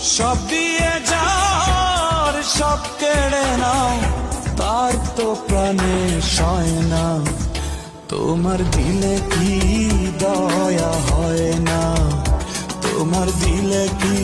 সব দিয়ে যার সব কেড়ে নাও, তার তো প্রাণে সয় না। তোমার দিলে কি দয়া হয় না, তোমার দিলে কি